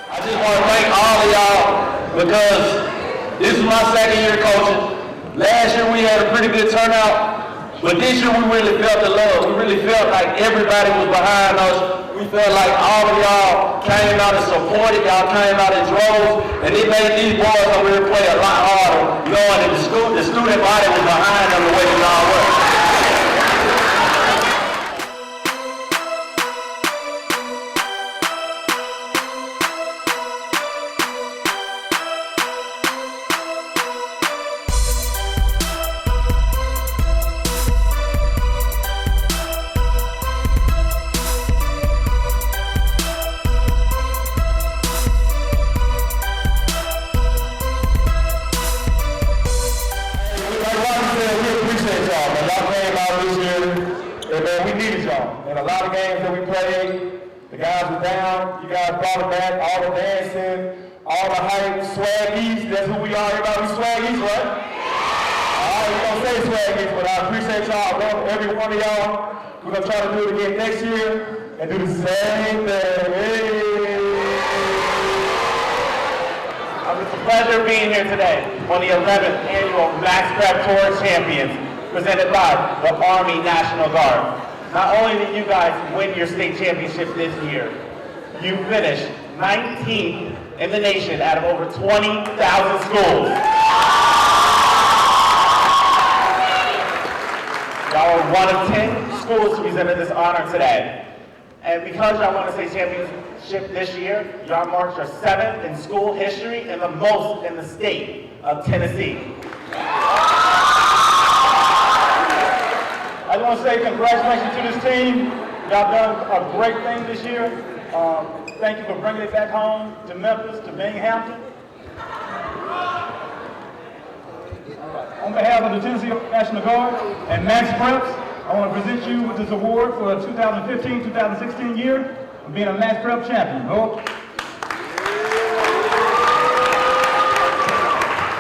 I just want to thank all of y'all because this is my second year coaching. Last year we had a pretty good turnout, but this year we really felt the love. We really felt like everybody was behind us. We felt like all of y'all came out and supported. Y'all came out in droves, and it made these boys over here play a lot harder, knowing that the student body was behind them the way that y'all were. We needed y'all. In a lot of games that we played, the guys were down, you guys brought it back, all the dancing, all the hype, swaggies, that's who we are, everybody, we swaggies, right? Alright, we don't say swaggies, but I appreciate y'all, I love every one of y'all. We're going to try to do it again next year and do the same thing. Hey. It's a pleasure being here today on the 11th annual Max Prep Tour Champions, presented by the Army National Guard. Not only did you guys win your state championship this year, you finished 19th in the nation out of over 20,000 schools. Y'all are one of 10 schools to present this honor today. And because y'all won the state championship this year, y'all marked your 7th in school history and the most in the state of Tennessee. I want to say congratulations to this team. Y'all done a great thing this year. Thank you for bringing it back home to Memphis, to Binghamton. On behalf of the Tennessee National Guard and Max Preps, I want to present you with this award for the 2015-2016 year for being a Max Prep champion. Go.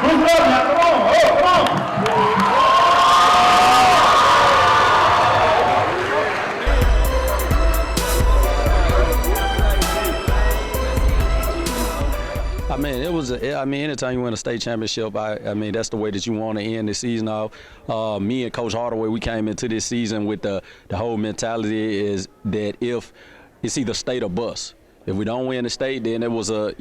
Who's up now? Come on. Oh, come on. I mean, anytime you win a state championship, I mean, that's the way that you want to end the season off. Me and Coach Hardaway, we came into this season with the whole mentality is that if it's either state or bust. If we don't win the state, then it was a,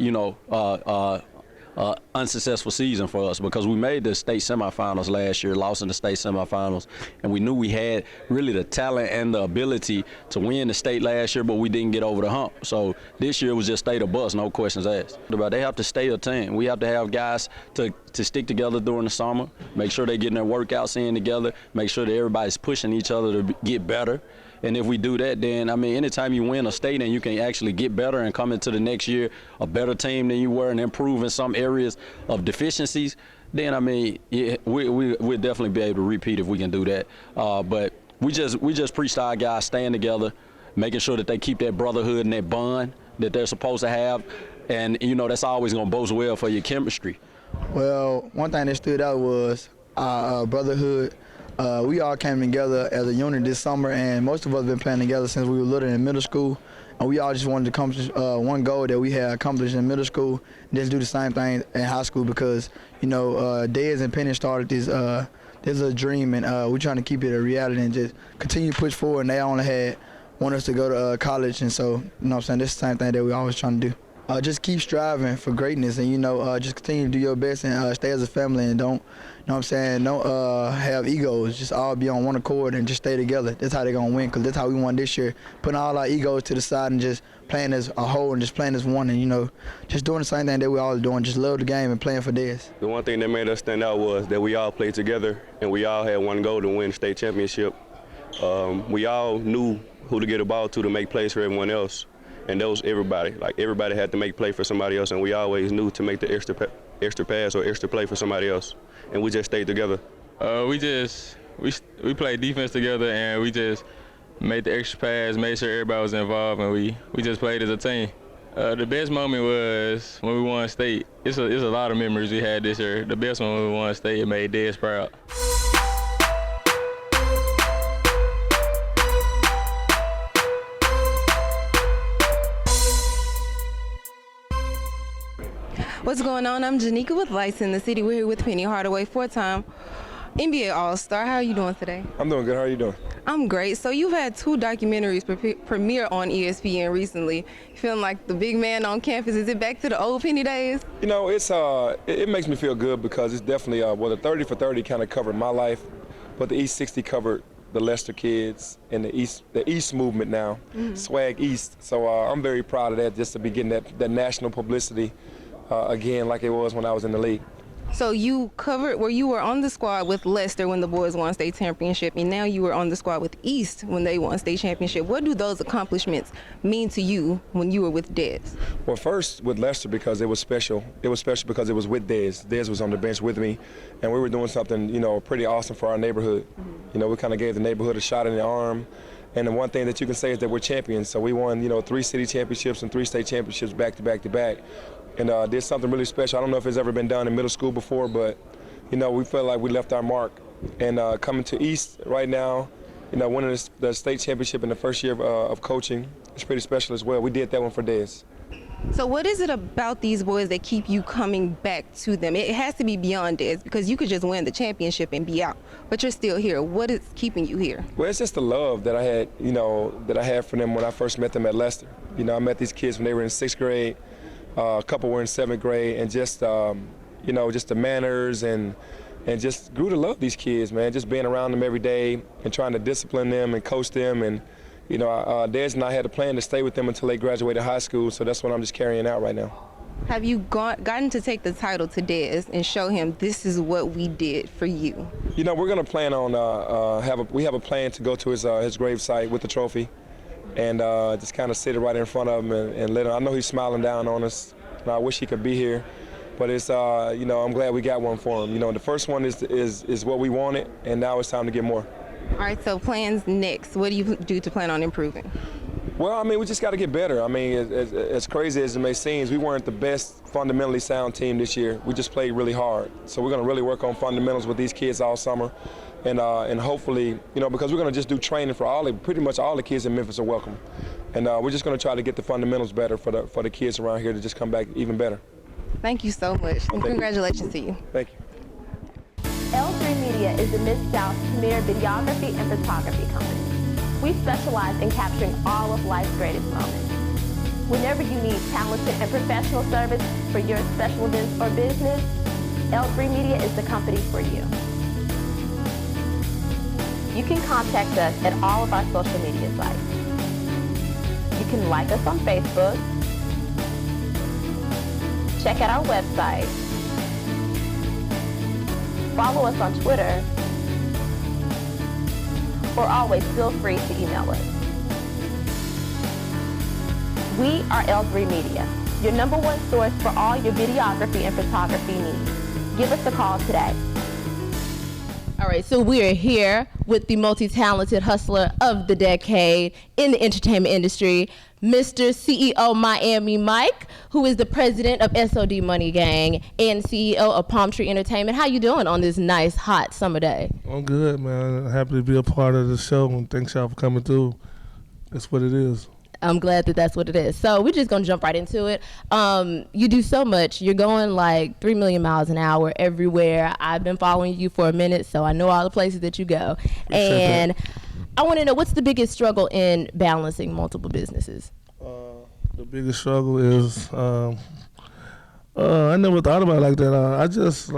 unsuccessful season for us because we made the state semifinals last year, lost in the state semifinals, and we knew we had really the talent and the ability to win the state last year, but we didn't get over the hump. So this year was just state or bust, no questions asked. But they have to stay a team. We have to have guys to stick together during the summer, make sure they're getting their workouts in together, make sure that everybody's pushing each other to get better. And if we do that, then, I mean, anytime you win a state and you can actually get better and come into the next year a better team than you were and improve in some areas of deficiencies, then, I mean, yeah, we'll definitely be able to repeat if we can do that. But we just preach to our guys staying together, making sure that they keep that brotherhood and that bond that they're supposed to have. And, you know, that's always going to bode well for your chemistry. Well, one thing that stood out was our brotherhood. We all came together as a unit this summer, and most of us have been playing together since we were little in middle school. And we all just wanted to accomplish one goal that we had accomplished in middle school, and just do the same thing in high school because, you know, Dez and Penny started this is a dream, and we're trying to keep it a reality and just continue to push forward. And they only want us to go to college, and so, you know what I'm saying, this is the same thing that we always trying to do. Just keep striving for greatness, and, you know, just continue to do your best and stay as a family, and don't, you know what I'm saying, don't have egos. Just all be on one accord and just stay together. That's how they're going to win, because that's how we won this year, putting all our egos to the side and just playing as a whole and just playing as one, and, you know, just doing the same thing that we all doing, just love the game and playing for this. The one thing that made us stand out was that we all played together, and we all had one goal to win the state championship. We all knew who to get a ball to make plays for everyone else. And that was everybody. Like, everybody had to make play for somebody else, and we always knew to make the extra pass or extra play for somebody else. And we just stayed together. We played defense together, and we just made the extra pass, made sure everybody was involved, and we just played as a team. The best moment was when we won state. It's a lot of memories we had this year. The best one when we won state, it made Dez proud. What's going on? I'm Janika with Lights in the City. We're here with Penny Hardaway, 4-time NBA All-Star. How are you doing today? I'm doing good. How are you doing? I'm great. So you've had 2 documentaries premiere on ESPN recently. You feeling like the big man on campus? Is it back to the old Penny days? You know, it makes me feel good because it's definitely, the 30 for 30 kind of covered my life, but the East 60 covered the Leicester kids and the East movement now, Swag East. So I'm very proud of that, just to be getting that national publicity again like it was when I was in the league. So you were on the squad with Leicester when the boys won state championship, and now you were on the squad with East when they won state championship. What do those accomplishments mean to you when you were with Dez? Well, first with Leicester, because it was special. It was special because it was with Dez. Dez was on the bench with me, and we were doing something, you know, pretty awesome for our neighborhood. You know, we kind of gave the neighborhood a shot in the arm. And the one thing that you can say is that we're champions. So we won, you know, 3 city championships and 3 state championships back to back to back. And did something really special. I don't know if it's ever been done in middle school before, but, you know, we felt like we left our mark. And coming to East right now, you know, winning the state championship in the first year of coaching is pretty special as well. We did that one for Dez. So what is it about these boys that keep you coming back to them? It has to be beyond Dez, because you could just win the championship and be out, but you're still here. What is keeping you here? Well, it's just the love that I had, you know, that I had for them when I first met them at Leicester. You know, I met these kids when they were in 6th grade. A couple were in 7th grade, and just, you know, just the manners and just grew to love these kids, man. Just being around them every day and trying to discipline them and coach them. And, you know, Dez and I had a plan to stay with them until they graduated high school, so that's what I'm just carrying out right now. Have you gotten to take the title to Dez and show him this is what we did for you? You know, we're going to plan on, we have a plan to go to his grave site with the trophy. And just kind of sit it right in front of him and let him. I know he's smiling down on us, and I wish he could be here. But it's, you know, I'm glad we got one for him. You know, the first one is what we wanted, and now it's time to get more. All right, so plans next. What do you do to plan on improving? Well, I mean, we just got to get better. I mean, as crazy as it may seem, we weren't the best fundamentally sound team this year. We just played really hard. So we're going to really work on fundamentals with these kids all summer. And hopefully, you know, because we're going to just do training for pretty much all the kids in Memphis are welcome. And we're just going to try to get the fundamentals better for the kids around here to just come back even better. Thank you so much, and congratulations to you. Thank you. L3 Media is the Mid-South's premier videography and photography company. We specialize in capturing all of life's greatest moments. Whenever you need talented and professional service for your special events or business, L3 Media is the company for you. You can contact us at all of our social media sites. You can like us on Facebook, check out our website, follow us on Twitter, or always feel free to email us. We are L3 Media, your #1 source for all your videography and photography needs. Give us a call today. All right, so we are here with the multi-talented hustler of the decade in the entertainment industry, Mr. CEO Miami Mike, who is the president of SOD Money Gang and CEO of Palm Tree Entertainment. How you doing on this nice, hot summer day? I'm good, man. Happy to be a part of the show, and thanks y'all for coming through. That's what it is. I'm glad that that's what it is. So we're just going to jump right into it. You do so much. You're going like 3 million miles an hour everywhere. I've been following you for a minute, so I know all the places that you go. And I want to know, what's the biggest struggle in balancing multiple businesses? The biggest struggle is I never thought about it like that. I just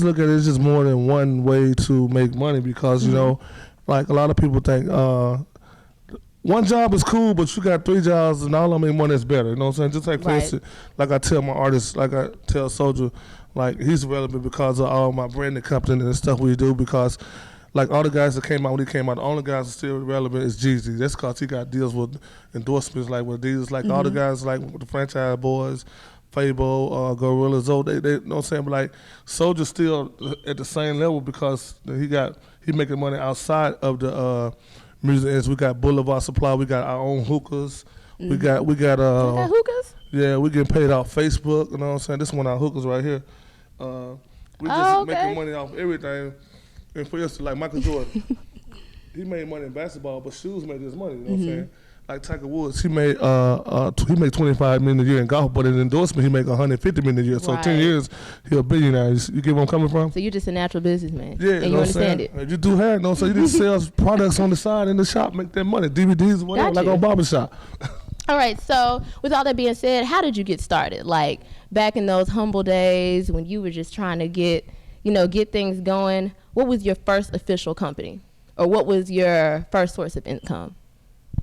look at it as just more than one way to make money because, you know, like a lot of people think one job is cool, but you got 3 jobs and all of them make money is better. You know what I'm saying? Just like, for instance, like I tell my artists, like I tell Soldier, like he's relevant because of all my branding company and the stuff we do because like all the guys that came out when he came out, the only guys that still relevant is Jeezy. That's because he got deals with endorsements like with Adidas, like all the guys like with the franchise boys, Fable, Gorilla, Zoe, they you know what I'm saying? But like Soldier's still at the same level because he making money outside of the music is. We got Boulevard Supply, we got our own hookahs. We got hookahs? Yeah, we getting paid off Facebook, you know what I'm saying? This one our hookahs right here. We just making money off everything. And for instance, like Michael Jordan, he made money in basketball, but shoes made his money, you know what I'm saying? Like Tiger Woods, he made 25 million a year in golf, but in endorsement he make 150 million a year. So 10 years he a billionaire. You get where I'm coming from? So you're just a natural businessman. Yeah, and you understand it. You do have no, so you just sell products on the side in the shop, make that money, DVDs, whatever, like on barbershop. All right, so with all that being said, how did you get started? Like back in those humble days when you were just trying to get things going, what was your first official company? Or what was your first source of income?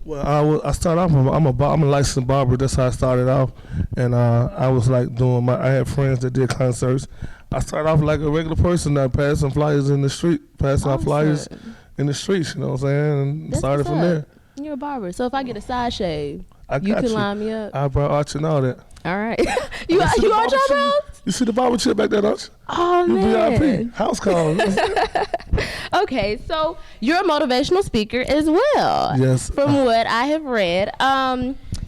Well, I started off, I'm a licensed barber. That's how I started off. And I was like I had friends that did concerts. I started off like a regular person that passing flyers in the street, passing out flyers in the streets, you know what I'm saying? And started from there. You're a barber. So if I get a side shave, you can line me up. I brought arch and all that. All right. you arch your brows? You see the barber chair back there, don't you? Oh, man. VIP. House call. Okay, so you're a motivational speaker as well. Yes. From what I have read.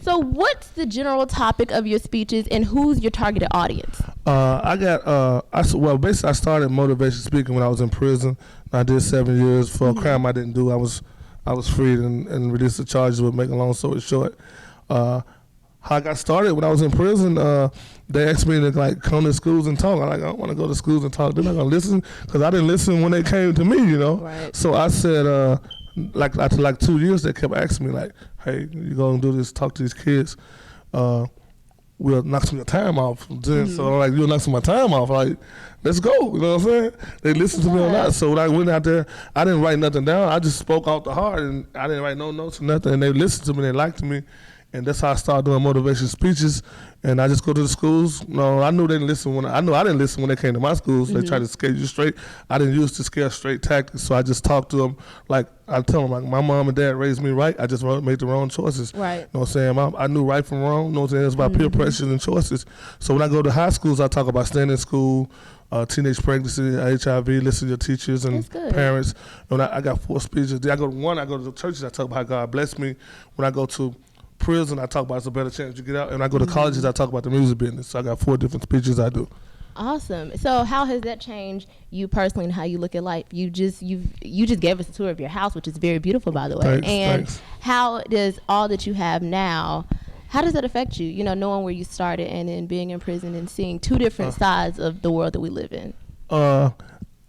So what's the general topic of your speeches and who's your targeted audience? Basically I started motivation speaking when I was in prison. I did 7 years for a crime I didn't do. I was freed and released the charges with making a long story short. How I got started when I was in prison, they asked me to like come to schools and talk. I'm like, I don't want to go to schools and talk. They're not gonna listen because I didn't listen when they came to me, you know. Right. So I said, after like 2 years, they kept asking me like, hey, you gonna do this? Talk to these kids. We'll knock some of your time off. So I'm like, you'll knock some of my time off. Like, let's go. You know what I'm saying? They listened to me on that. So when I went out there, I didn't write nothing down. I just spoke out the heart, and I didn't write no notes or nothing. And they listened to me. They liked me. And that's how I started doing motivation speeches. And I just go to the schools. I knew they didn't listen I didn't listen when they came to my schools. They tried to scare you straight. I didn't use the scare straight tactics. So I just talked to them like I tell them like my mom and dad raised me right. I just made the wrong choices. Right. You know what I'm saying? I knew right from wrong. You know what I'm saying? It's about peer pressure and choices. So when I go to high schools, I talk about staying in school, teenage pregnancy, HIV, listen to your teachers and parents. And I got 4 speeches. Then I go to the churches, I talk about how God blessed me. When I go to prison, I talk about it's a better chance you get out. And I go to colleges, I talk about the music business. So I got 4 different speeches I do. Awesome. So how has that changed you personally and how you look at life? You just gave us a tour of your house, which is very beautiful, by the way. Thanks. How does all that you have now, how does that affect you? You know, knowing where you started and then being in prison and seeing 2 different sides of the world that we live in.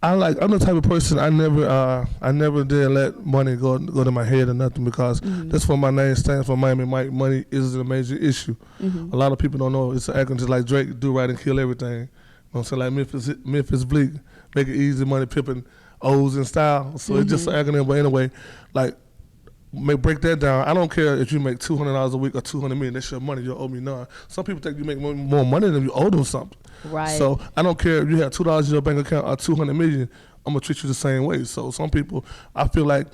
I'm the type of person I never did let money go to my head or nothing because that's what my name stands for. Miami Mike. Money isn't a major issue. A lot of people don't know it's an acronym just like Drake, do right and kill everything. You know what I'm saying? Like Memphis Bleak, make it easy, money pimping, O's in style. So it's just an acronym. But anyway, like break that down. I don't care if you make $200 a week or $200 million. That's your money. You owe me none. Some people think you make more money than you owe them something. Right. So I don't care if you have $2 in your bank account or 200 million. I'm gonna treat you the same way. So some people, I feel like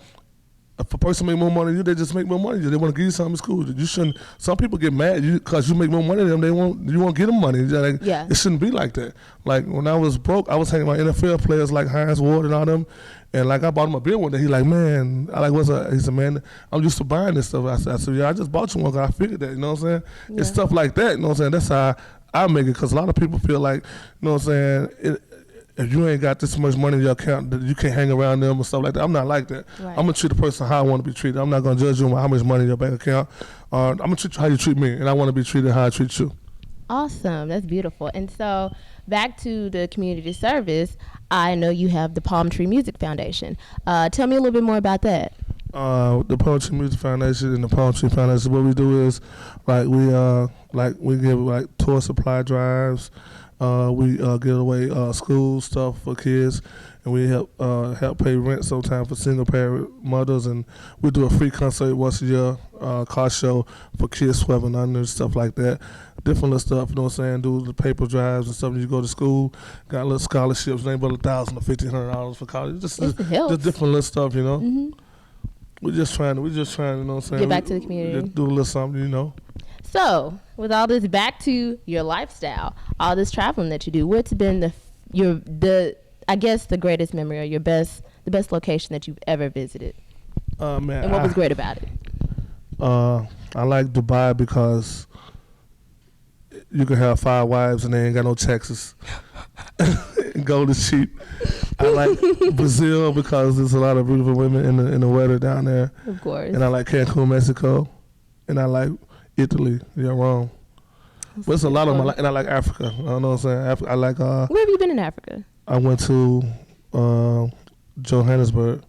if a person make more money than you, they just make more money than you. They want to give you something. It's cool. You shouldn't. Some people get mad because you make more money than them. You won't give them money. Like, yeah. It shouldn't be like that. Like when I was broke, I was hanging with NFL players like Hines Ward and all them. And like I bought him a beer one day. He like, man, I like, what's up? He said, man, I'm used to buying this stuff. I said, yeah, I just bought you one because I figured that. You know what I'm saying? Yeah. It's stuff like that. You know what I'm saying? That's how I make it. Because a lot of people feel like, you know what I'm saying? If you ain't got this much money in your account, you can't hang around them and stuff like that. I'm not like that. Right. I'm gonna treat the person how I want to be treated. I'm not gonna judge you on how much money in your bank account. I'm gonna treat you how you treat me, and I want to be treated how I treat you. Awesome, that's beautiful. And so back to the community service, I know you have the Palm Tree Music Foundation. Tell me a little bit more about that. The Palm Tree Music Foundation and the Palm Tree Foundation, what we do is we give like tour supply drives. We give away school stuff for kids, and we help pay rent sometimes for single parent mothers, and we do a free concert once a year, car show for kids 12 and under, stuff like that. Different little stuff, you know what I'm saying? Do the paper drives and stuff. You go to school, got little scholarships, ain't but $1,000 or $1,500 for college. Just different little stuff, you know. Mm-hmm. We're just trying, you know what I'm saying? Get back to the community. Do a little something, you know. So, with all this, back to your lifestyle, all this traveling that you do, what's been the greatest memory or the best location that you've ever visited? Man, and what was great about it? I like Dubai because you can have 5 wives and they ain't got no taxes. Gold is cheap. I like Brazil because there's a lot of beautiful women in the weather down there. Of course. And I like Cancun, Mexico, and I like Italy, Rome. But it's a lot of them, and I like Africa. I don't know what I'm saying. I like. Where have you been in Africa? I went to Johannesburg.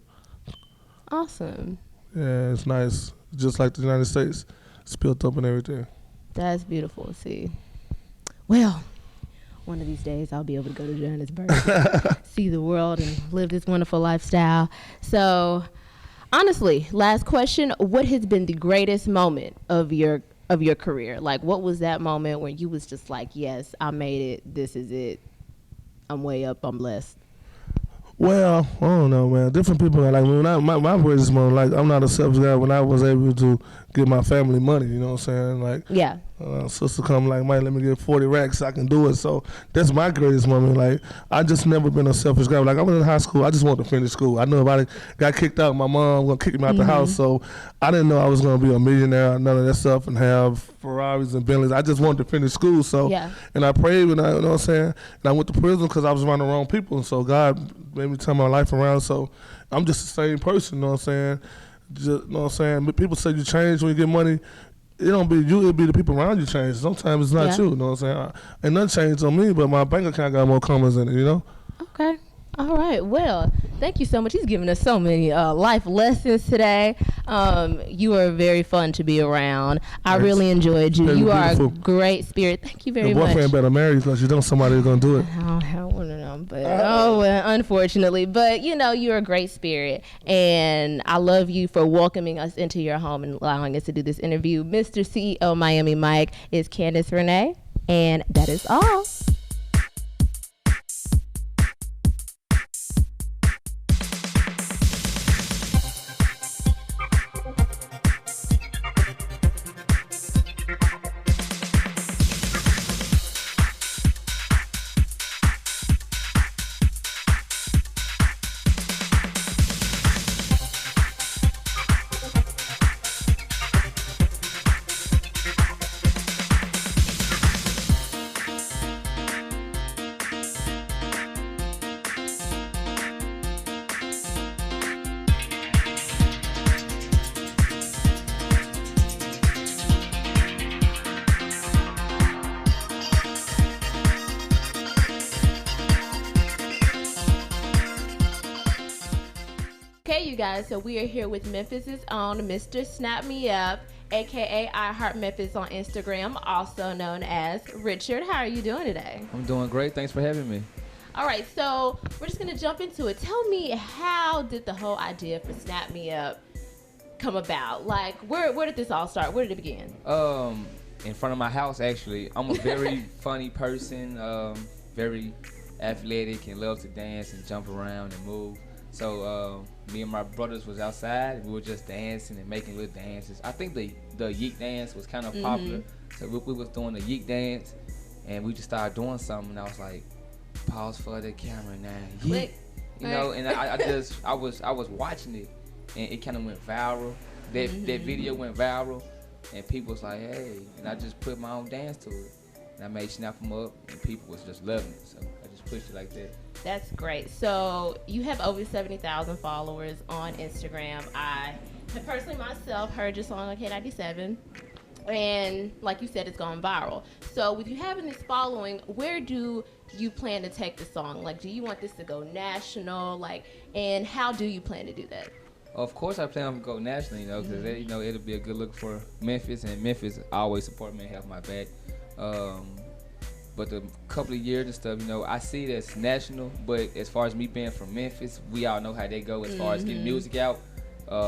Awesome. Yeah, it's nice. Just like the United States. It's built up and everything. That's beautiful to see. Well, one of these days I'll be able to go to Johannesburg, see the world, and live this wonderful lifestyle. So, honestly, last question: what has been the greatest moment of your career? Like, what was that moment where you was just like, yes, I made it. This is it. I'm way up. I'm blessed. Well, I don't know, man. Different people are like, my greatest moment, like, I'm not a selfish guy when I was able to give my family money, you know what I'm saying? Like, yeah. Sister come like, Mike, let me get 40 racks, I can do it. So that's my greatest moment. Like, I just never been a selfish guy. Like, I was in high school, I just wanted to finish school. I knew if I got kicked out, my mom was gonna kick me out the house. So I didn't know I was gonna be a millionaire, none of that stuff, and have Ferraris and Bentleys. I just wanted to finish school. So, and I prayed, and you know what I'm saying? And I went to prison because I was around the wrong people. And so God made me turn my life around. So I'm just the same person, you know what I'm saying? Just, you know what I'm saying? But people say you change when you get money. It don't be you, it be the people around you change. Sometimes it's not you know what I'm saying? Ain't nothing changed on me, but my bank account got more commas in it, you know? Okay. All right. Well, thank you so much. He's given us so many life lessons today. You are very fun to be around. I really enjoyed you. You are a great spirit. Thank you very much. Your boyfriend better marry you because you know somebody's going to do it. I don't want to know, but unfortunately. But, you know, you're a great spirit. And I love you for welcoming us into your home and allowing us to do this interview. Mr. CEO Miami Mike is Candace Renee. And that is all. Okay, you guys, so we are here with Memphis's own Mr. Snap Me Up, aka I Heart Memphis on Instagram, also known as Richard. How are you doing today? I'm doing great. Thanks for having me. All right, so we're just gonna jump into it. Tell me, how did the whole idea for Snap Me Up come about? Like, where did this all start? Where did it begin? in front of my house, actually. I'm a very funny person, very athletic, and love to dance and jump around and move. So me and my brothers was outside. We were just dancing and making little dances. I think the yeek dance was kind of popular. So we was doing the yeek dance, and we just started doing something. And I was like, pause for the camera now, yeek. You know, and I was watching it, and it kind of went viral. That video went viral, and people was like, hey, and I just put my own dance to it. And I made Snap 'em Up, and people was just loving it. So I just pushed it like that. That's great. So you have over 70,000 followers on Instagram. I have personally myself heard your song on K97. And like you said, it's gone viral. So with you having this following, where do you plan to take the song? Like, do you want this to go national? Like, and how do you plan to do that? Of course, I plan on go national, you know, because you know it'll be a good look for Memphis, and Memphis always support me and have my back. But the couple of years and stuff, you know, I see it as national. But as far as me being from Memphis, we all know how they go as far as getting music out.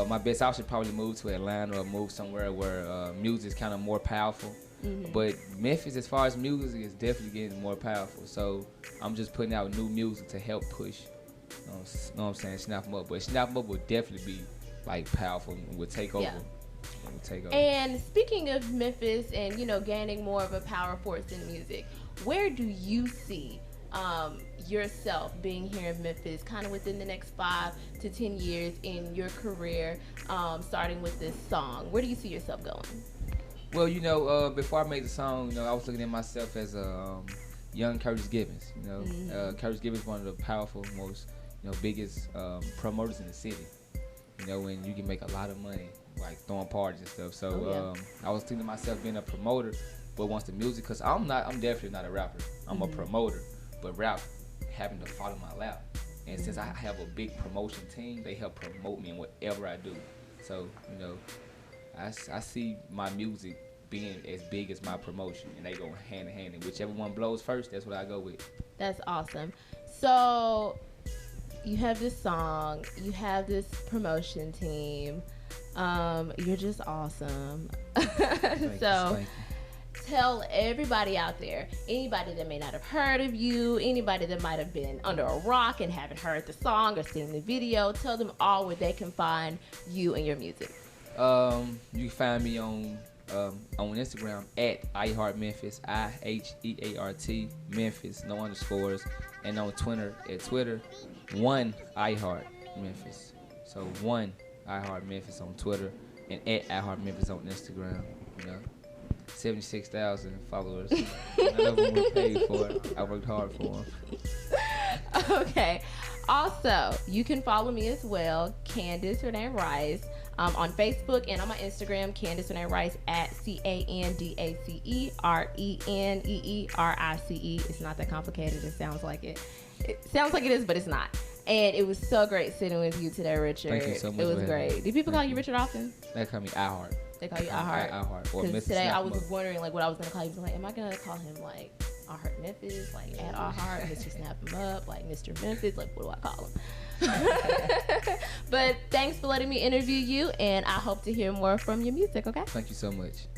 My best option probably move to Atlanta or move somewhere where music is kind of more powerful. But Memphis, as far as music, is definitely getting more powerful. So I'm just putting out new music to help push. You know what I'm saying? Snap 'em Up. But Snap 'em Up will definitely be like powerful and will take over. Yeah. It will take over. And speaking of Memphis and, you know, gaining more of a power force in music, where do you see yourself being here in Memphis kind of within the next 5 to 10 years in your career, starting with this song? Where do you see yourself going? Well, you know, before I made the song, you know, I was looking at myself as a young Curtis Gibbons. You know, Curtis Gibbons is one of the powerful, most, you know, biggest promoters in the city. You know, when you can make a lot of money, like throwing parties and stuff. So I was thinking to myself being a promoter, but once the music, cause I'm definitely not a rapper. I'm a promoter, but rap happened to fall in my lap. And since I have a big promotion team, they help promote me in whatever I do. So, you know, I see my music being as big as my promotion, and they go hand in hand. And whichever one blows first, that's what I go with. That's awesome. So you have this song, you have this promotion team. You're just awesome. So tell everybody out there, anybody that may not have heard of you, anybody that might have been under a rock and haven't heard the song or seen the video, tell them all where they can find you and your music. You can find me on Instagram at iHeartMemphis, IHEART Memphis, no underscores, and on Twitter at Twitter, 1iHeartMemphis. So 1iHeartMemphis on Twitter and at iHeartMemphis on Instagram. You know, 76,000 followers. None of them were paid for it. I worked hard for them. Okay. Also, you can follow me as well, Candace Renee Rice, on Facebook and on my Instagram, Candace Renee Rice at CandaceReneerice. It's not that complicated. It sounds like it. It sounds like it is, but it's not. And it was so great sitting with you today, Richard. Thank you so much. It was great. Do people call you Richard often? They call me iHeart. They call you iHeart? iHeart. Or Because Mr. today I was Snap 'em Up. wondering like what I was going to call you. Like, am I going to call him like iHeart Memphis, like at iHeart, Mr. Snap 'em Up, like Mr. Memphis? Like, what do I call him? But thanks for letting me interview you, and I hope to hear more from your music, okay? Thank you so much.